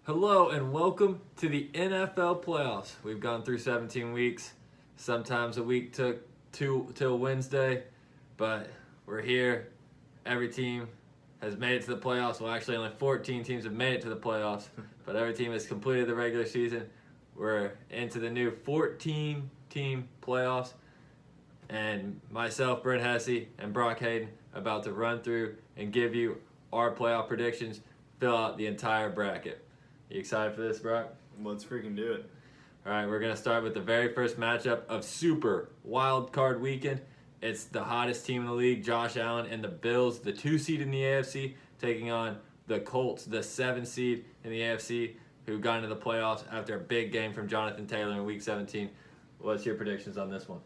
Hello and welcome to the NFL playoffs. We've gone through 17 weeks. Sometimes a week took till Wednesday, but we're here. Every team has made it to the playoffs. Well, actually, only 14 teams have made it to the playoffs, but every team has completed the regular season. We're into the new 14-team playoffs, and myself, Brent and Brock Hayden, about to run through and give you our playoff predictions, fill out the entire bracket. You excited for this, Brock? Let's freaking do it. All right, we're going to start with the very first matchup of Super Wild Card Weekend. It's the hottest team in the league, Josh Allen and the Bills, the 2 seed in the AFC, taking on the Colts, the 7 seed in the AFC, who got into the playoffs after a big game from Jonathan Taylor in Week 17. What's your predictions on this one?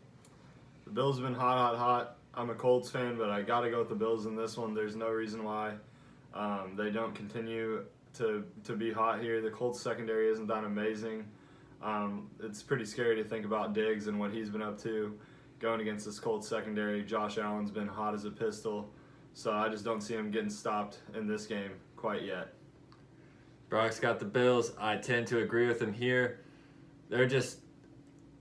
The Bills have been hot. I'm a Colts fan, but I got to go with the Bills in this one. There's no reason why they don't continue to be hot here. The Colts secondary isn't that amazing. It's pretty scary to think about Diggs and what he's been up to going against this Colts secondary. Josh Allen's been hot as a pistol, so I just don't see him getting stopped in this game quite yet. Brock's got the Bills. I tend to agree with him here. They're just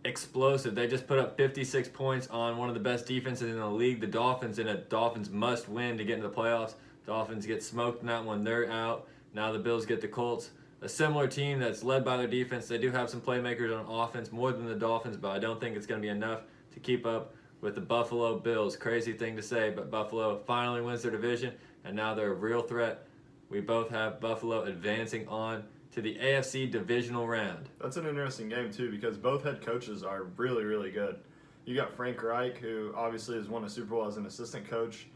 explosive. They just put up 56 points on one of the best defenses in the league, the Dolphins, in a Dolphins must win to get into the playoffs. Dolphins get smoked in that one. They're out. Now the Bills get the Colts, a similar team that's led by their defense. They do have some playmakers on offense, more than the Dolphins, but I don't think it's going to be enough to keep up with the Buffalo Bills. Crazy thing to say, but Buffalo finally wins their division, and now they're a real threat. We both have Buffalo advancing on to the AFC divisional round. That's an interesting game, too, because both head coaches are really, really good. You got Frank Reich, who obviously has won a Super Bowl as an assistant coach.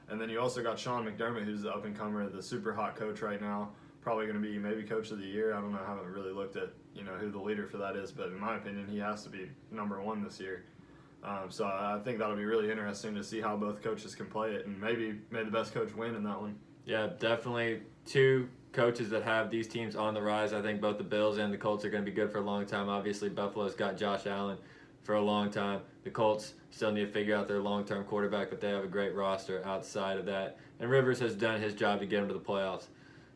And then you also got Sean McDermott, who's the up-and-comer, the super hot coach right now. Probably going to be maybe coach of the year. I don't know. I haven't really looked at who the leader for that is, but in my opinion, he has to be number one this year. So I think that'll be really interesting to see how both coaches can play it, and maybe may the best coach win in that one. Yeah, definitely two coaches that have these teams on the rise. I think both the Bills and the Colts are going to be good for a long time. Obviously, Buffalo's got Josh Allen for a long time. The Colts still need to figure out their long-term quarterback, but they have a great roster outside of that. And Rivers has done his job to get them to the playoffs.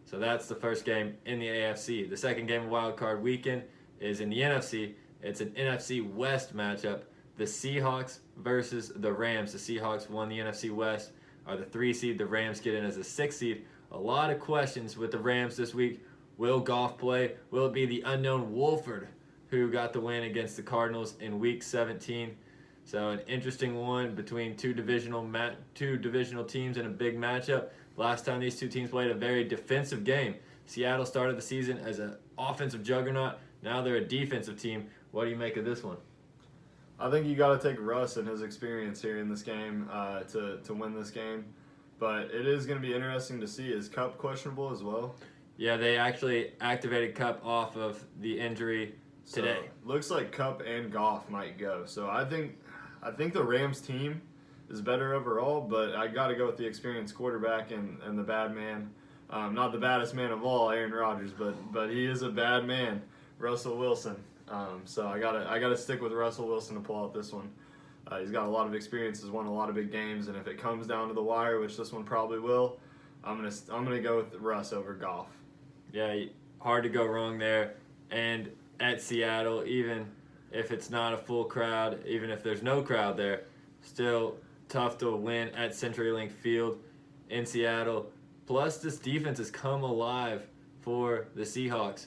So that's the first game in the AFC. The second game of Wild Card Weekend is in the NFC. It's an NFC West matchup. The Seahawks versus the Rams. The Seahawks won the NFC West, are the 3 seed. The Rams get in as a 6 seed. A lot of questions with the Rams this week. Will Goff play? Will it be the unknown Wolford who got the win against the Cardinals in Week 17? So an interesting one between two divisional teams in a big matchup. Last time these two teams played a very defensive game. Seattle started the season as an offensive juggernaut. Now they're a defensive team. What do you make of this one? I think you got to take Russ and his experience here in this game to win this game. But it is going to be interesting to see. Is Kupp questionable as well? Yeah, they actually activated Kupp off of the injury today. So, looks like Kupp and Goff might go. So I think the Rams team is better overall, but I got to go with the experienced quarterback and the bad man. Not the baddest man of all, Aaron Rodgers, but he is a bad man, Russell Wilson. So I gotta stick with Russell Wilson to pull out this one. He's got a lot of experience, has won a lot of big games, and if it comes down to the wire, which this one probably will, I'm gonna go with Russ over Goff. Yeah, hard to go wrong there. And at Seattle, even if it's not a full crowd, even if there's no crowd there, still tough to win at CenturyLink Field in Seattle. Plus, this defense has come alive for the Seahawks.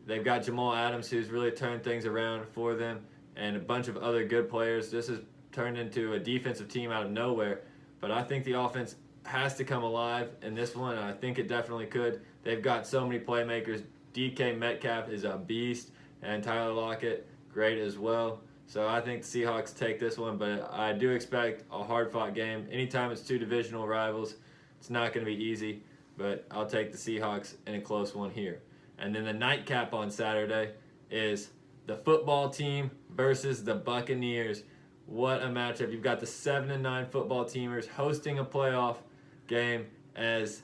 They've got Jamal Adams, who's really turned things around for them, and a bunch of other good players. This has turned into a defensive team out of nowhere. But I think the offense has to come alive in this one, and I think it definitely could. They've got so many playmakers. DK Metcalf is a beast, and Tyler Lockett, great as well. So I think the Seahawks take this one, but I do expect a hard-fought game. Anytime it's two divisional rivals, it's not going to be easy, but I'll take the Seahawks in a close one here. And then the nightcap on Saturday is the football team versus the Buccaneers. What a matchup. You've got the 7-9 football teamers hosting a playoff game as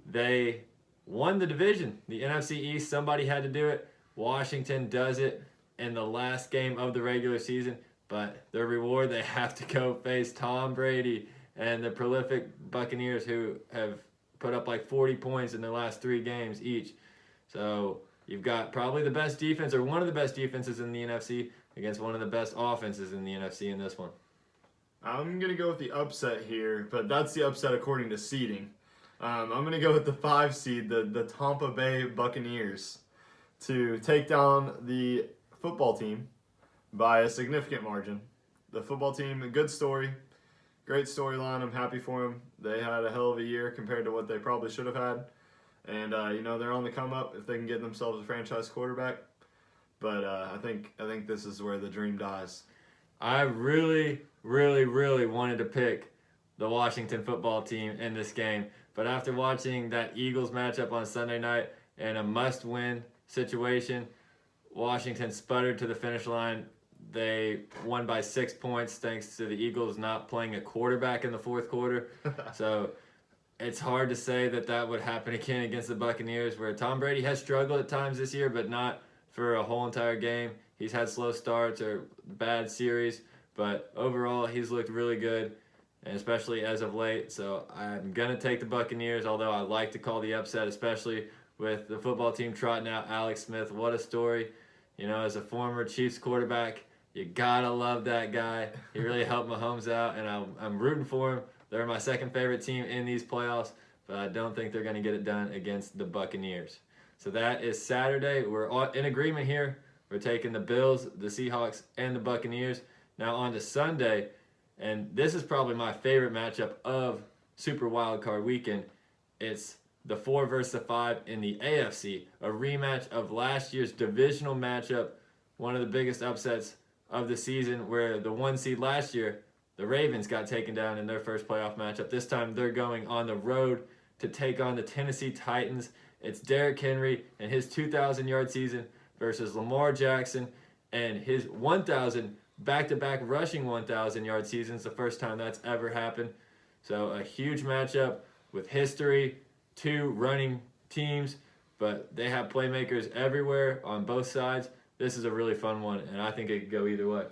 they won the division. The NFC East, somebody had to do it. Washington does it in the last game of the regular season, but their reward, they have to go face Tom Brady and the prolific Buccaneers, who have put up like 40 points in their last 3 games each. So you've got probably the best defense or one of the best defenses in the NFC against one of the best offenses in the NFC in this one. I'm going to go with the upset here, but that's the upset according to seeding. I'm going to go with the 5 seed, the Tampa Bay Buccaneers, to take down the football team by a significant margin. The football team, a good story, great storyline. I'm happy for them. They had a hell of a year compared to what they probably should have had. And, they're on the come up if they can get themselves a franchise quarterback. But I think this is where the dream dies. I really, really, really wanted to pick the Washington football team in this game. But after watching that Eagles matchup on Sunday night in a must-win situation, Washington sputtered to the finish line. They won by 6 points thanks to the Eagles not playing a quarterback in the fourth quarter. So it's hard to say that would happen again against the Buccaneers, where Tom Brady has struggled at times this year, but not for a whole entire game. He's had slow starts or bad series, but overall he's looked really good, and especially as of late. So I'm going to take the Buccaneers, although I like to call the upset, especially with the football team trotting out Alex Smith. What a story. As a former Chiefs quarterback, you got to love that guy. He really helped Mahomes out, and I'm rooting for him. They're my second favorite team in these playoffs, but I don't think they're going to get it done against the Buccaneers. So that is Saturday. We're all in agreement here. We're taking the Bills, the Seahawks, and the Buccaneers. Now on to Sunday, and this is probably my favorite matchup of Super Wildcard Weekend. It's the 4 versus the 5 in the AFC, a rematch of last year's divisional matchup, one of the biggest upsets of the season, where the 1 seed last year, the Ravens, got taken down in their first playoff matchup. This time they're going on the road to take on the Tennessee Titans. It's Derrick Henry and his 2,000-yard season versus Lamar Jackson and his 1,000 back-to-back rushing 1,000-yard seasons, the first time that's ever happened. So a huge matchup with history, 2 running teams, but they have playmakers everywhere on both sides. This is a really fun one, and I think it could go either way.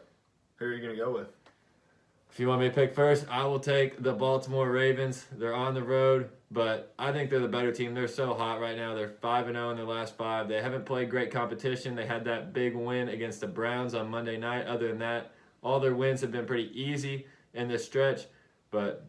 Who are you going to go with? If you want me to pick first, I will take the Baltimore Ravens. They're on the road, but I think they're the better team. They're so hot right now. They're 5-0 in their last 5. They haven't played great competition. They had that big win against the Browns on Monday night. Other than that, all their wins have been pretty easy in this stretch, but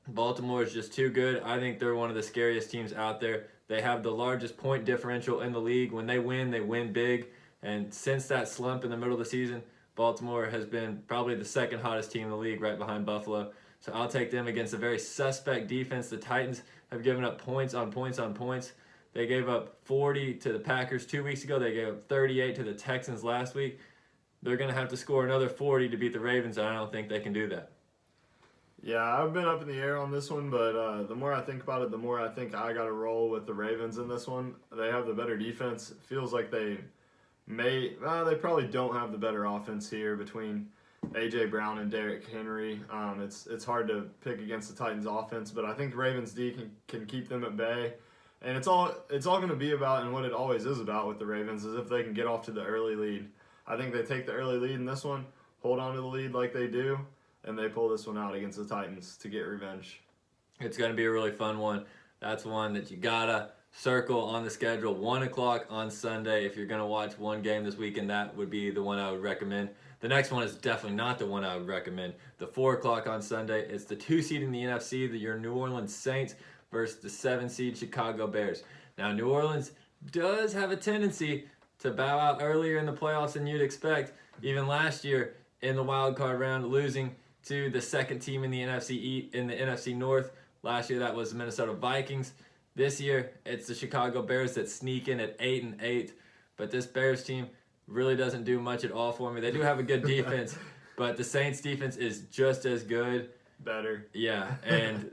Baltimore is just too good. I think they're one of the scariest teams out there. They have the largest point differential in the league. When they win big. And since that slump in the middle of the season, Baltimore has been probably the second hottest team in the league, right behind Buffalo. So I'll take them against a very suspect defense. The Titans have given up points on points on points. They gave up 40 to the Packers 2 weeks ago. They gave up 38 to the Texans last week. They're going to have to score another 40 to beat the Ravens, and I don't think they can do that. Yeah, I've been up in the air on this one, but the more I think about it, the more I think I got to roll with the Ravens in this one. They have the better defense. It feels like they probably don't have the better offense here between A.J. Brown and Derrick Henry. It's hard to pick against the Titans' offense, but I think Ravens D can keep them at bay. And it's all going to be about, and what it always is about with the Ravens, is if they can get off to the early lead. I think they take the early lead in this one, hold on to the lead like they do, and they pull this one out against the Titans to get revenge. It's going to be a really fun one. That's one that you got to circle on the schedule. 1 o'clock on Sunday. If you're going to watch one game this weekend, that would be the one I would recommend. The next one is definitely not the one I would recommend. The 4 o'clock on Sunday, it's the 2 seed in the NFC, your New Orleans Saints versus the 7 seed Chicago Bears. Now, New Orleans does have a tendency to bow out earlier in the playoffs than you'd expect. Even last year in the wild card round, losing to the second team in the NFC North. Last year that was the Minnesota Vikings. This year it's the Chicago Bears that sneak in at 8-8. But this Bears team really doesn't do much at all for me. They do have a good defense, but the Saints defense is just as good. Better. Yeah, and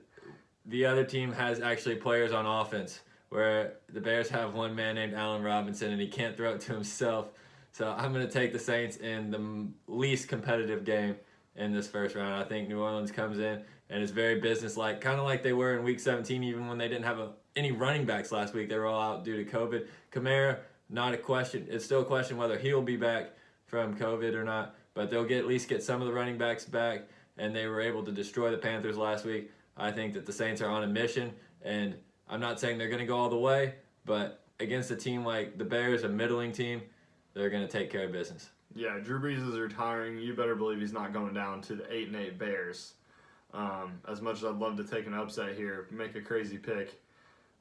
the other team has actually players on offense, where the Bears have one man named Allen Robinson, and he can't throw it to himself. So I'm going to take the Saints in the least competitive game in this first round. I think New Orleans comes in and is very businesslike, kind of like they were in Week 17, even when they didn't have any running backs last week. They were all out due to COVID. Kamara, not a question. It's still a question whether he'll be back from COVID or not, but they'll at least get some of the running backs back, and they were able to destroy the Panthers last week. I think that the Saints are on a mission, and I'm not saying they're going to go all the way, but against a team like the Bears, a middling team, they're going to take care of business. Yeah, Drew Brees is retiring. You better believe he's not going down to the 8-8 Bears. As much as I'd love to take an upset here, make a crazy pick,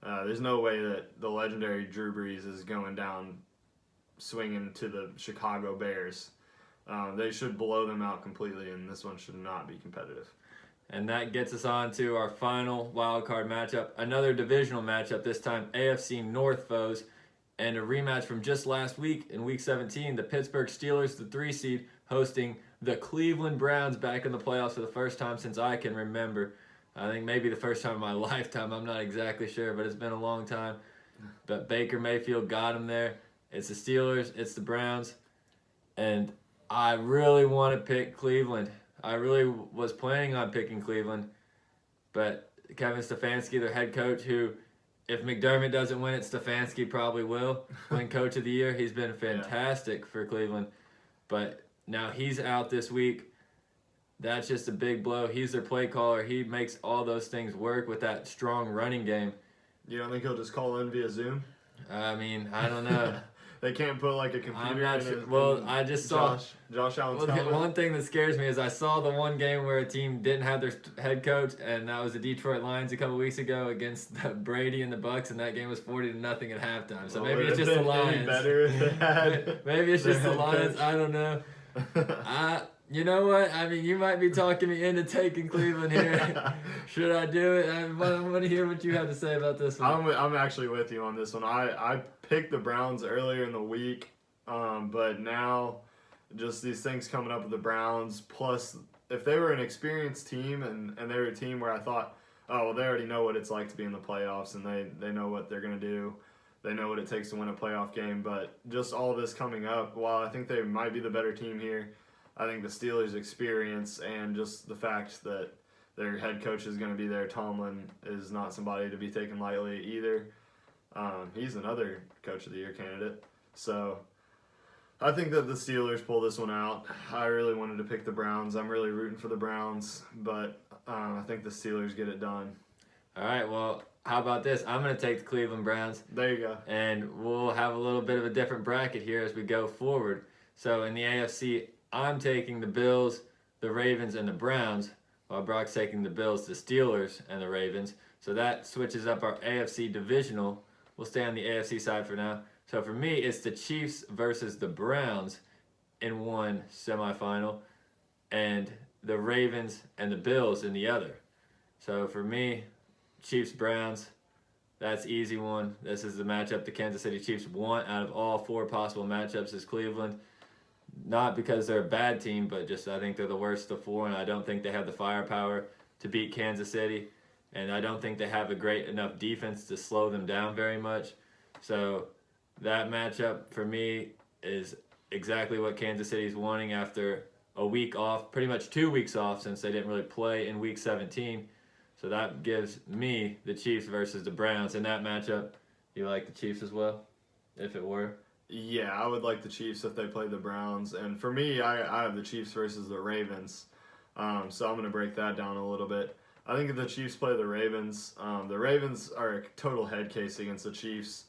there's no way that the legendary Drew Brees is going down swinging to the Chicago Bears. They should blow them out completely, and this one should not be competitive. And that gets us on to our final wild card matchup. Another divisional matchup, this time AFC North foes. And a rematch from just last week in Week 17. The Pittsburgh Steelers, the 3 seed, hosting the Cleveland Browns back in the playoffs for the first time since I can remember. I think maybe the first time in my lifetime. I'm not exactly sure, but it's been a long time. But Baker Mayfield got him there. It's the Steelers. It's the Browns. And I really want to pick Cleveland. I really was planning on picking Cleveland, but Kevin Stefanski, their head coach, who, if McDermott doesn't win it, Stefanski probably will win Coach of the Year. He's been fantastic for Cleveland, but now he's out this week. That's just a big blow. He's their play caller. He makes all those things work with that strong running game. You don't think he'll just call in via Zoom? I mean, I don't know. They can't put like a computer I'm not in sure. it. Well, I just saw Josh Allen's Well, helmet. one thing that scares me is I saw the one game where a team didn't have their head coach, and that was the Detroit Lions a couple weeks ago against Brady and the Bucks, and that game was 40-0 at halftime. So maybe it's just the Lions. Better if they had Maybe it's just the their head Lions. coach. I don't know. You know what? I mean, you might be talking me into taking Cleveland here. Should I do it? I want to hear what you have to say about this one. I'm actually with you on this one. I picked the Browns earlier in the week, but now just these things coming up with the Browns. Plus, if they were an experienced team and they were a team where I thought, oh, well, they already know what it's like to be in the playoffs and they know what they're going to do. They know what it takes to win a playoff game. But just all this coming up, while I think they might be the better team here, I think the Steelers' experience and just the fact that their head coach is going to be there, Tomlin, is not somebody to be taken lightly either. He's another Coach of the Year candidate. So I think that the Steelers pull this one out. I really wanted to pick the Browns. I'm really rooting for the Browns, but I think the Steelers get it done. All right, well, how about this? I'm going to take the Cleveland Browns. There you go. And we'll have a little bit of a different bracket here as we go forward. So in the AFC, I'm taking the Bills, the Ravens, and the Browns, while Brock's taking the Bills, the Steelers, and the Ravens. So that switches up our AFC divisional. We'll stay on the AFC side for now. So for me, it's the Chiefs versus the Browns in one semifinal, and the Ravens and the Bills in the other. So for me, Chiefs-Browns, that's easy one. This is the matchup the Kansas City Chiefs want out of all 4 possible matchups is Cleveland. Not because they're a bad team, but just I think they're the worst of 4, and I don't think they have the firepower to beat Kansas City, and I don't think they have a great enough defense to slow them down very much. So that matchup for me is exactly what Kansas City's wanting after a week off, pretty much 2 weeks off since they didn't really play in Week 17. So that gives me the Chiefs versus the Browns. In that matchup, you like the Chiefs as well, if it were? Yeah, I would like the Chiefs if they played the Browns. And for me, I have the Chiefs versus the Ravens. So I'm going to break that down a little bit. I think if the Chiefs play the Ravens are a total head case against the Chiefs.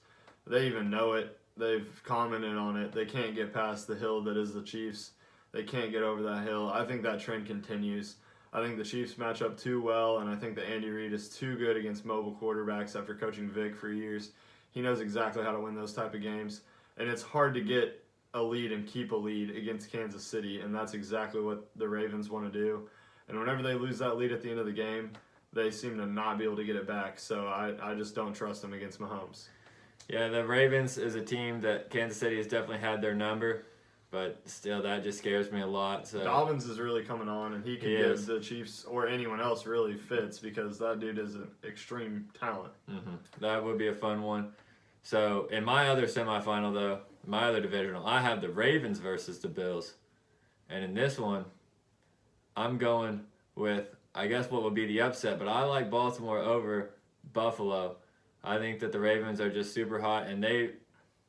They even know it. They've commented on it. They can't get past the hill that is the Chiefs. They can't get over that hill. I think that trend continues. I think the Chiefs match up too well, and I think that Andy Reid is too good against mobile quarterbacks after coaching Vic for years. He knows exactly how to win those type of games. And it's hard to get a lead and keep a lead against Kansas City, and that's exactly what the Ravens want to do. And whenever they lose that lead at the end of the game, they seem to not be able to get it back. So I just don't trust them against Mahomes. Yeah, the Ravens is a team that Kansas City has definitely had their number, but still that just scares me a lot. So Dobbins is really coming on, and he can give the Chiefs or anyone else really fits because that dude is an extreme talent. Mm-hmm. That would be a fun one. So in my other semifinal, though, my other divisional, I have the Ravens versus the Bills. And in this one, I'm going with, I guess, what would be the upset, but I like Baltimore over Buffalo. I think that the Ravens are just super hot, and they,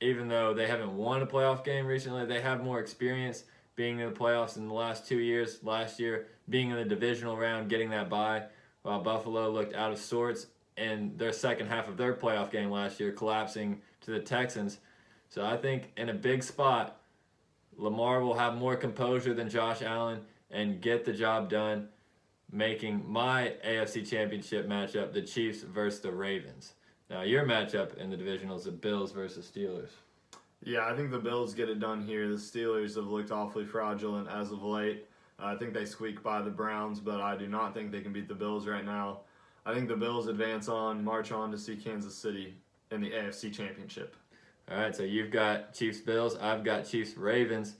even though they haven't won a playoff game recently, they have more experience being in the playoffs in the last 2 years. Last year, being in the divisional round, getting that bye, while Buffalo looked out of sorts in their second half of their playoff game last year, collapsing to the Texans. So I think in a big spot, Lamar will have more composure than Josh Allen and get the job done, making my AFC Championship matchup the Chiefs versus the Ravens. Now, your matchup in the divisional is the Bills versus Steelers. Yeah, I think the Bills get it done here. The Steelers have looked awfully fraudulent as of late. I think they squeak by the Browns, but I do not think they can beat the Bills right now. I think the Bills march on to see Kansas City in the AFC Championship. All right, so you've got Chiefs Bills, I've got Chiefs Ravens.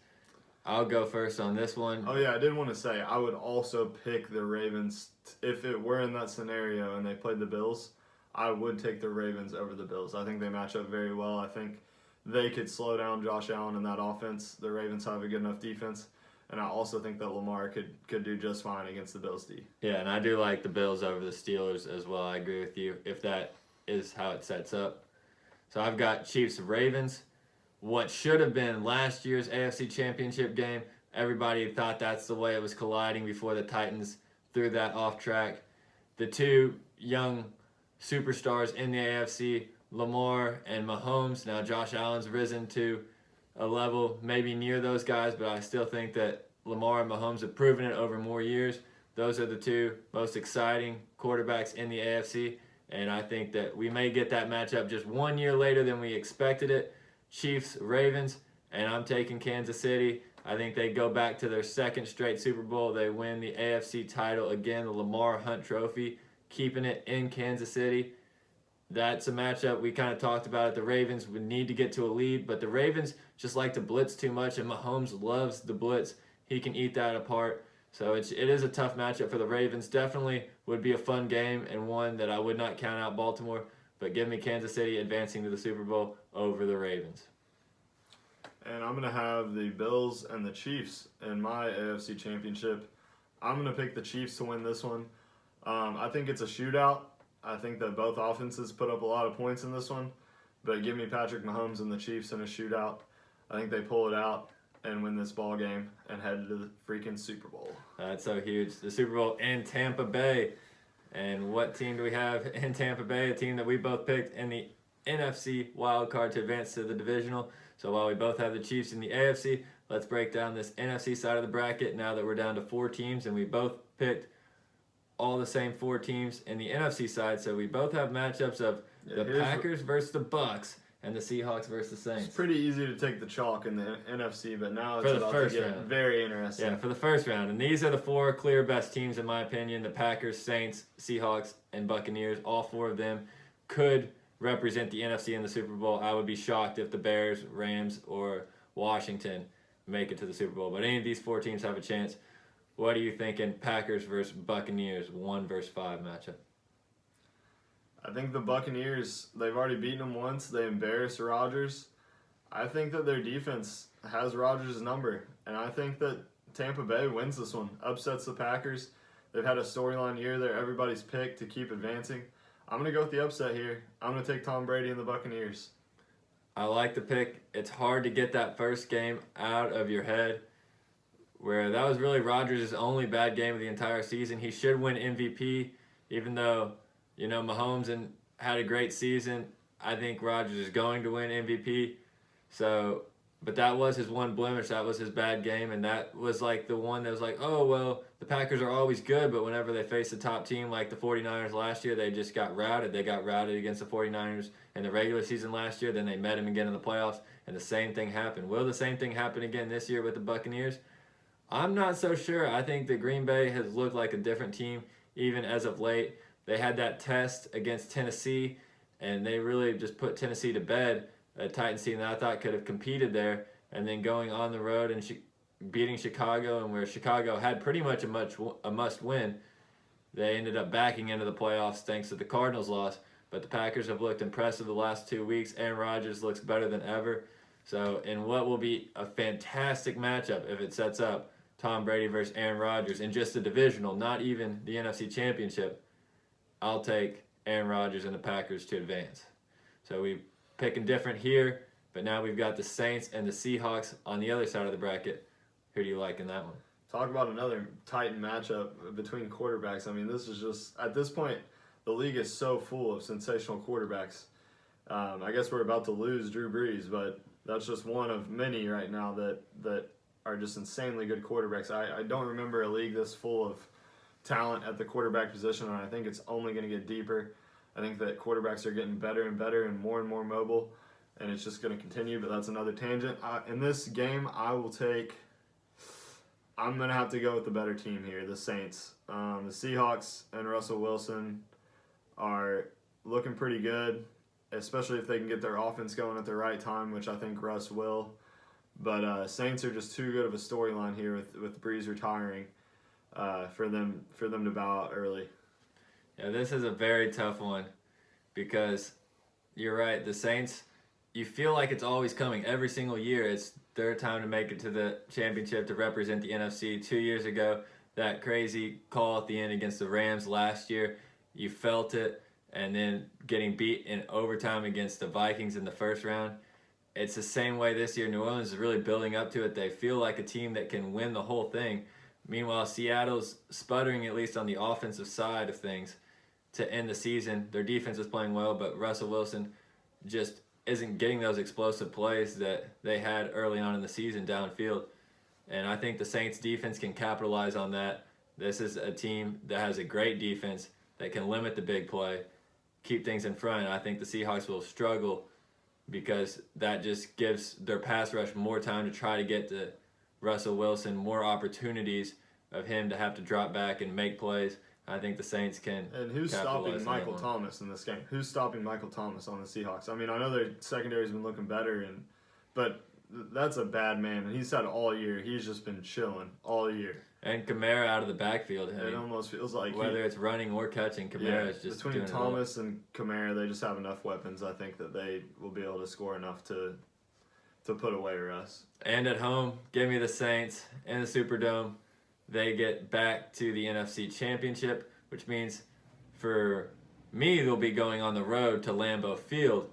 I'll go first on this one. Oh yeah, I did want to say I would also pick the Ravens if it were in that scenario and they played the Bills. I would take the Ravens over the Bills. I think they match up very well. I think they could slow down Josh Allen in that offense. The Ravens have a good enough defense, and I also think that Lamar could do just fine against the Bills D. Yeah, and I do like the Bills over the Steelers as well. I agree with you if that is how it sets up. So I've got Chiefs Ravens. What should have been last year's AFC Championship game, everybody thought that's the way it was colliding before the Titans threw that off track. The two young superstars in the AFC, Lamar and Mahomes. Now Josh Allen's risen to a level maybe near those guys, but I still think that Lamar and Mahomes have proven it over more years. Those are the two most exciting quarterbacks in the AFC, and I think that we may get that matchup just 1 year later than we expected it. Chiefs, Ravens, and I'm taking Kansas City. I think they go back to their second straight Super Bowl. They win the AFC title again, the Lamar Hunt Trophy, keeping it in Kansas City. That's a matchup we kind of talked about it. The Ravens would need to get to a lead, but the Ravens just like to blitz too much, and Mahomes loves the blitz. He can eat that apart. So it is a tough matchup for the Ravens. Definitely would be a fun game and one that I would not count out Baltimore, but give me Kansas City advancing to the Super Bowl over the Ravens. And I'm going to have the Bills and the Chiefs in my AFC Championship. I'm going to pick the Chiefs to win this one. I think it's a shootout. I think that both offenses put up a lot of points in this one. But give me Patrick Mahomes and the Chiefs in a shootout. I think they pull it out and win this ball game and head to the freaking Super Bowl. That's so huge. The Super Bowl in Tampa Bay. And what team do we have in Tampa Bay? A team that we both picked in the NFC wild card to advance to the divisional. So while we both have the Chiefs in the AFC, let's break down this NFC side of the bracket now that we're down to 4 teams, and we both picked all the same 4 teams in the NFC side. So we both have matchups of the Packers versus the Bucks and the Seahawks versus the Saints. It's pretty easy to take the chalk in the NFC, but now it's for the about first to get round. very interesting. Yeah, for the first round. And these are the 4 clear best teams, in my opinion. The Packers, Saints, Seahawks, and Buccaneers. All 4 of them could represent the NFC in the Super Bowl. I would be shocked if the Bears, Rams, or Washington make it to the Super Bowl. But any of these 4 teams have a chance. What are you thinking? Packers versus Buccaneers, 1 versus 5 matchup. I think the Buccaneers, they've already beaten them once. They embarrassed Rodgers. I think that their defense has Rodgers' number, and I think that Tampa Bay wins this one, upsets the Packers. They've had a storyline year there. Everybody's picked to keep advancing. I'm going to go with the upset here. I'm going to take Tom Brady and the Buccaneers. I like the pick. It's hard to get that first game out of your head, where that was really Rodgers' only bad game of the entire season. He should win MVP, even though, Mahomes had a great season. I think Rodgers is going to win MVP. So, but that was his one blemish. That was his bad game, and that was like the one that was like, oh, well, the Packers are always good, but whenever they face a top team like the 49ers last year, they just got routed. They got routed against the 49ers in the regular season last year. Then they met them again in the playoffs, and the same thing happened. Will the same thing happen again this year with the Buccaneers? I'm not so sure. I think that Green Bay has looked like a different team even as of late. They had that test against Tennessee, and they really just put Tennessee to bed, a Titans team that I thought could have competed there, and then going on the road and beating Chicago, and where Chicago had pretty much a must-win, they ended up backing into the playoffs thanks to the Cardinals' loss. But the Packers have looked impressive the last 2 weeks. Aaron Rodgers looks better than ever. So in what will be a fantastic matchup if it sets up Tom Brady versus Aaron Rodgers in just the divisional, not even the NFC Championship, I'll take Aaron Rodgers and the Packers to advance. So we picking different here, but now we've got the Saints and the Seahawks on the other side of the bracket. Who do you like in that one? Talk about another Titan matchup between quarterbacks. I mean, this is just, at this point, the league is so full of sensational quarterbacks. I guess we're about to lose Drew Brees, but that's just one of many right now that are just insanely good quarterbacks. I don't remember a league this full of talent at the quarterback position, and I think it's only going to get deeper. I think that quarterbacks are getting better and better and more mobile, and it's just going to continue, but that's another tangent. In this game, I'm going to have to go with the better team here, the Saints. The Seahawks and Russell Wilson are looking pretty good, especially if they can get their offense going at the right time, which I think Russ will. But Saints are just too good of a storyline here with Breeze retiring for them to bow out early. Yeah, this is a very tough one because you're right. The Saints, you feel like it's always coming every single year. It's their time to make it to the championship to represent the NFC. 2 years ago, that crazy call at the end against the Rams last year, you felt it. And then getting beat in overtime against the Vikings in the first round. It's the same way this year. New Orleans is really building up to it. They feel like a team that can win the whole thing. Meanwhile, Seattle's sputtering, at least on the offensive side of things, to end the season. Their defense is playing well, but Russell Wilson just isn't getting those explosive plays that they had early on in the season downfield. And I think the Saints defense can capitalize on that. This is a team that has a great defense that can limit the big play, keep things in front. And I think the Seahawks will struggle because that just gives their pass rush more time to try to get to Russell Wilson, more opportunities of him to have to drop back and make plays. I think the Saints can. And who's stopping Michael Thomas in this game? Who's stopping Michael Thomas on the Seahawks? I mean, I know their secondary's been looking better, but that's a bad man. And he's had all year. He's just been chilling all year. And Kamara out of the backfield. It almost feels like whether it's running or catching, Kamara is just between Thomas and Kamara, they just have enough weapons. I think that they will be able to score enough to put away Russ. And at home, give me the Saints in the Superdome. They get back to the NFC Championship, which means for me, they'll be going on the road to Lambeau Field.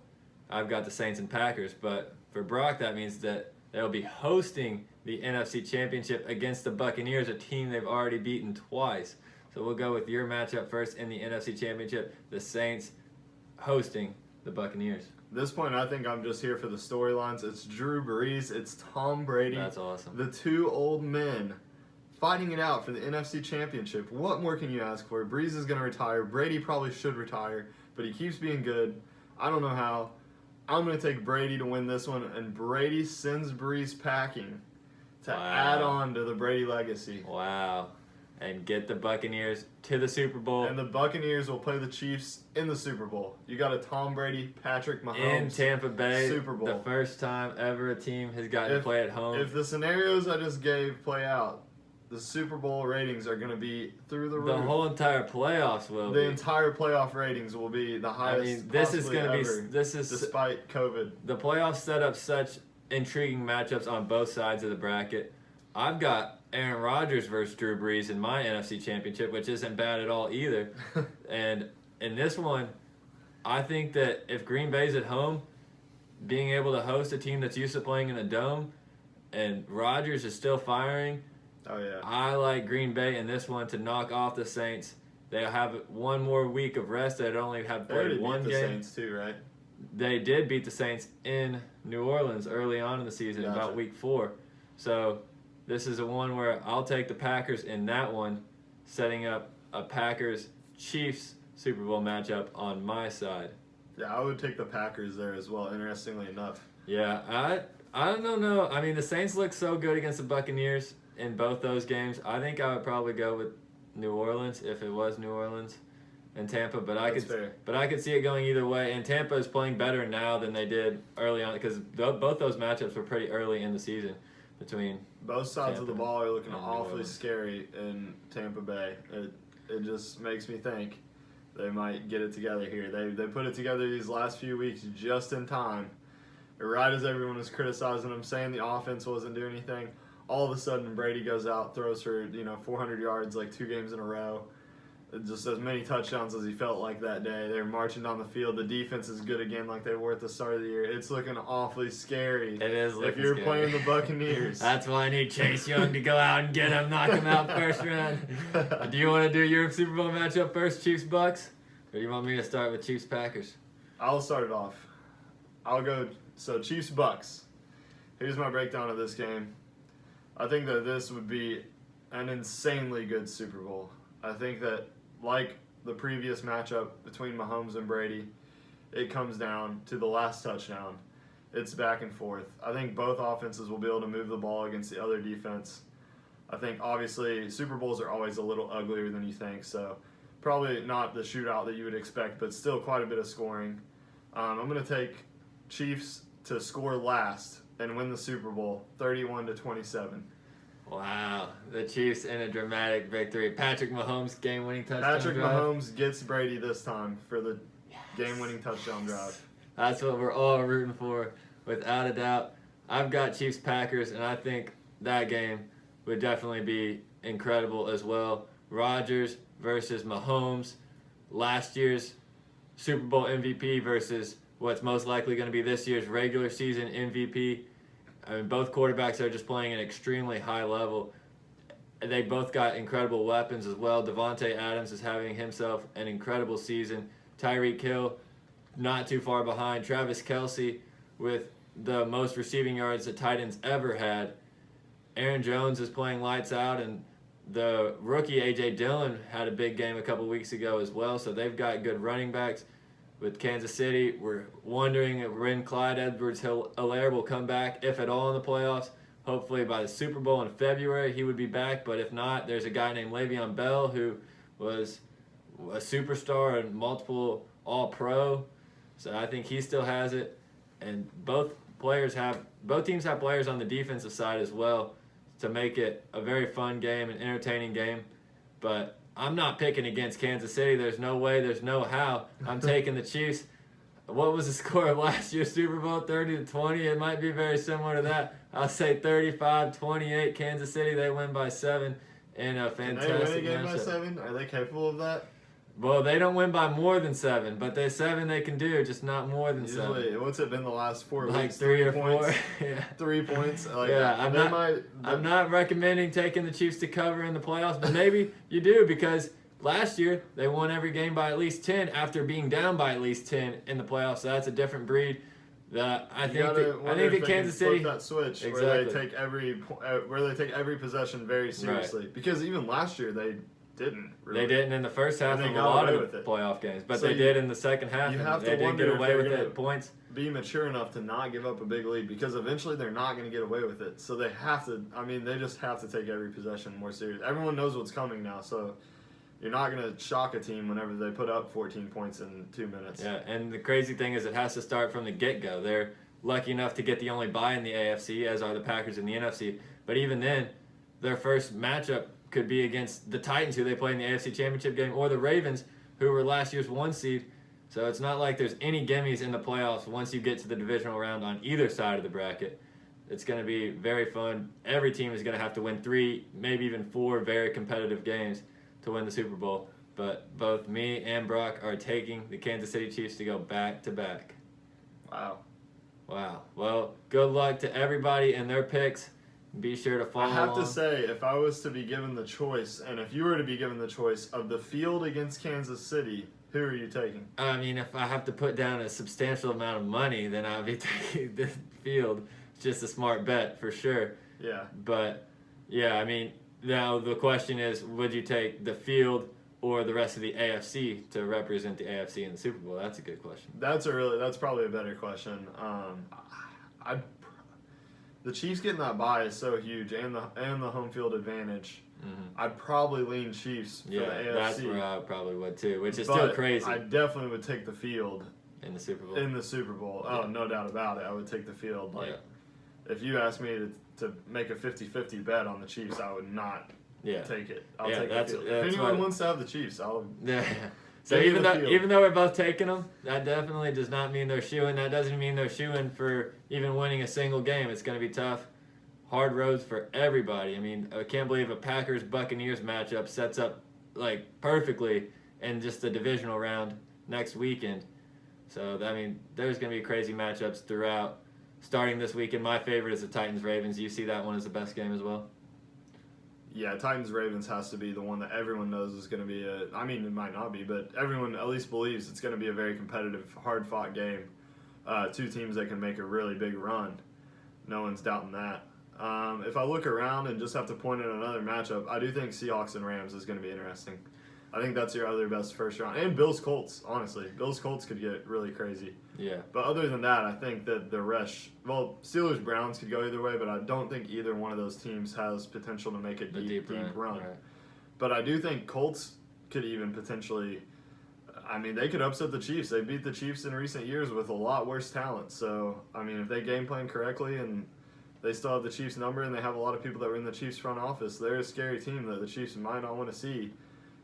I've got the Saints and Packers, but for Brock, that means that they'll be hosting the NFC Championship against the Buccaneers, a team they've already beaten twice. So we'll go with your matchup first in the NFC Championship, the Saints hosting the Buccaneers. At this point, I think I'm just here for the storylines. It's Drew Brees, it's Tom Brady. That's awesome. The two old men fighting it out for the NFC Championship. What more can you ask for? Brees is going to retire. Brady probably should retire, but he keeps being good. I don't know how. I'm going to take Brady to win this one, and Brady sends Brees packing to add on to the Brady legacy. Wow. And get the Buccaneers to the Super Bowl. And the Buccaneers will play the Chiefs in the Super Bowl. You got a Tom Brady, Patrick Mahomes in Tampa Bay, Super Bowl. The first time ever a team has gotten to play at home. If the scenarios I just gave play out, the Super Bowl ratings are going to be through the roof. The whole entire playoffs will be. The entire playoff ratings will be the highest. I mean, this is going to be. This is despite COVID. The playoffs set up such intriguing matchups on both sides of the bracket. I've got Aaron Rodgers versus Drew Brees in my NFC Championship, which isn't bad at all either. And in this one, I think that if Green Bay's at home, being able to host a team that's used to playing in a dome, and Rodgers is still firing. Oh, yeah. I like Green Bay in this one to knock off the Saints. They'll have one more week of rest. They'd only have played one game. They beat the Saints too, right? They did beat the Saints in New Orleans early on in the season, about week 4. So this is a one where I'll take the Packers in that one, setting up a Packers-Chiefs Super Bowl matchup on my side. Yeah, I would take the Packers there as well, interestingly enough. Yeah, I don't know. I mean, the Saints look so good against the Buccaneers in both those games. I think I would probably go with New Orleans if it was New Orleans and Tampa, but I could see it going either way. And Tampa is playing better now than they did early on because both those matchups were pretty early in the season between both sides of the ball are looking awfully scary in Tampa Bay. It just makes me think they might get it together here. They put it together these last few weeks just in time. Right as everyone was criticizing them, saying the offense wasn't doing anything, all of a sudden Brady goes out, throws for 400 yards like 2 games in a row. Just as many touchdowns as he felt like that day. They're marching down the field. The defense is good again like they were at the start of the year. It's looking awfully scary. It is looking if you're scary. Playing the Buccaneers. That's why I need Chase Young to go out and get him, knock him out first round. Do you want to do your Super Bowl matchup first, Chiefs-Bucks? Or do you want me to start with Chiefs-Packers? I'll start it off. I'll go. So Chiefs Bucks. Here's my breakdown of this game. I think that this would be an insanely good Super Bowl. I think that, like the previous matchup between Mahomes and Brady, it comes down to the last touchdown. It's back and forth. I think both offenses will be able to move the ball against the other defense. I think, obviously, Super Bowls are always a little uglier than you think, so probably not the shootout that you would expect, but still quite a bit of scoring. I'm going to take Chiefs to score last and win the Super Bowl, 31-27. Wow, the Chiefs in a dramatic victory. Patrick Mahomes game-winning touchdown Patrick drive. Mahomes gets Brady this time for the game-winning touchdown drive. That's what we're all rooting for, without a doubt. I've got Chiefs-Packers, and I think that game would definitely be incredible as well. Rodgers versus Mahomes, last year's Super Bowl MVP versus what's most likely going to be this year's regular season MVP. I mean, both quarterbacks are just playing at an extremely high level. They both got incredible weapons as well. Devontae Adams is having himself an incredible season. Tyreek Hill, not too far behind. Travis Kelce with the most receiving yards the Titans ever had. Aaron Jones is playing lights out, and the rookie A.J. Dillon had a big game a couple weeks ago as well, so they've got good running backs. With Kansas City, we're wondering when Clyde Edwards-Helaire will come back, if at all, in the playoffs. Hopefully by the Super Bowl in February he would be back, but if not, there's a guy named Le'Veon Bell who was a superstar and multiple All-Pro, so I think he still has it. And both teams have players on the defensive side as well to make it a very fun game, an entertaining game. But I'm not picking against Kansas City. There's no way, there's no how. I'm taking the Chiefs. What was the score of last year's Super Bowl? 30-20. It might be very similar to that. I'll say 35-28. Kansas City, they win by 7 in a fantastic Can they win a game by matchup. 7? Are they capable of that? Well, they don't win by more than 7, but they 7 they can do, just not more than 7. Usually, what's it been the last 4 Like weeks? 3 or points? 4. Yeah. 3 points. Like, Yeah, I'm not recommending taking the Chiefs to cover in the playoffs, but maybe you do, because last year they won every game by at least 10 after being down by at least 10 in the playoffs. So that's a different breed. I think that Kansas City flip that switch exactly. where they take every possession very seriously. Right. Because even last year they didn't. Really. They didn't in the first half of a got lot away of with it. playoff games, but So they did in the second half. You and have to they did wonder get if away they're with gonna it at points. Be mature enough to not give up a big lead, because eventually they're not going to get away with it. So they have to. I mean, they just have to take every possession more serious. Everyone knows what's coming now, so you're not going to shock a team whenever they put up 14 points in 2 minutes. Yeah, and the crazy thing is it has to start from the get-go. They're lucky enough to get the only bye in the AFC, as are the Packers in the NFC. But even then, their first matchup could be against the Titans, who they play in the AFC Championship game, or the Ravens, who were last year's 1 seed. So it's not like there's any gimmies in the playoffs once you get to the divisional round on either side of the bracket. It's going to be very fun. Every team is going to have to win 3, maybe even 4 very competitive games to win the Super Bowl. But both me and Brock are taking the Kansas City Chiefs to go back-to-back. Wow. Well, good luck to everybody and their picks. Be sure to follow I have along. to say, if I was to be given the choice, and if you were to be given the choice of the field against Kansas City, who are you taking? I mean, if I have to put down a substantial amount of money, then I'll be taking the field. It's just a smart bet for sure. Yeah. But, yeah, I mean, now the question is, would you take the field or the rest of the AFC to represent the AFC in the Super Bowl? That's a good question. That's probably a better question. The Chiefs getting that bye is so huge, and the home field advantage. Mm-hmm. I'd probably lean Chiefs for the AFC. That's where I probably would too, which is but still crazy. I definitely would take the field in the Super Bowl. Oh, no doubt about it. I would take the field. If you asked me to make a 50-50 bet on the Chiefs, I would not take it. I'll take the field. If anyone wants to have the Chiefs, I'll. Yeah. So even though we're both taking them, that definitely does not mean they're shooing. That doesn't mean they're shooing for even winning a single game. It's going to be tough. Hard roads for everybody. I mean, I can't believe a Packers-Buccaneers matchup sets up perfectly in just the divisional round next weekend. So, I mean, there's going to be crazy matchups throughout. Starting this weekend, my favorite is the Titans-Ravens. You see that one as the best game as well? Yeah, Titans-Ravens has to be the one that everyone knows is going to be it might not be, but everyone at least believes it's going to be a very competitive, hard-fought game. two teams that can make a really big run. No one's doubting that. If I look around and just have to point at another matchup, I do think Seahawks and Rams is going to be interesting. I think that's your other best first round. And Bills Colts, honestly. Bills Colts could get really crazy. Yeah. But other than that, I think that the rest, Steelers Browns could go either way, but I don't think either one of those teams has potential to make a deep run. Right. But I do think Colts could even potentially, I mean, they could upset the Chiefs. They beat the Chiefs in recent years with a lot worse talent. So, I mean, if they game plan correctly and they still have the Chiefs number and they have a lot of people that were in the Chiefs front office, they're a scary team that the Chiefs might not want to see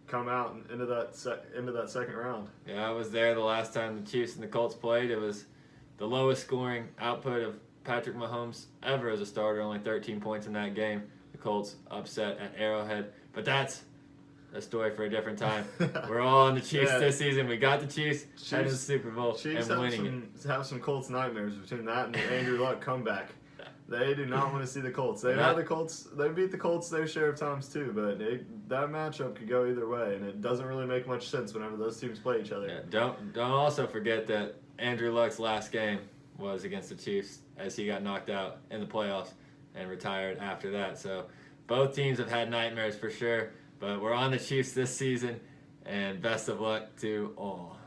come out into that second round. Yeah, I was there the last time the Chiefs and the Colts played. It was the lowest scoring output of Patrick Mahomes ever as a starter, only 13 points in that game. The Colts upset at Arrowhead. But that's a story for a different time. We're all on the Chiefs this season. We got the Chiefs heading to the Super Bowl Chiefs and winning have some Colts nightmares between that and the Andrew Luck comeback. They do not want to see the Colts. They beat the Colts their share of times too, but that matchup could go either way, and it doesn't really make much sense whenever those teams play each other. Yeah, don't also forget that Andrew Luck's last game was against the Chiefs as he got knocked out in the playoffs and retired after that. So both teams have had nightmares for sure, but we're on the Chiefs this season, and best of luck to all.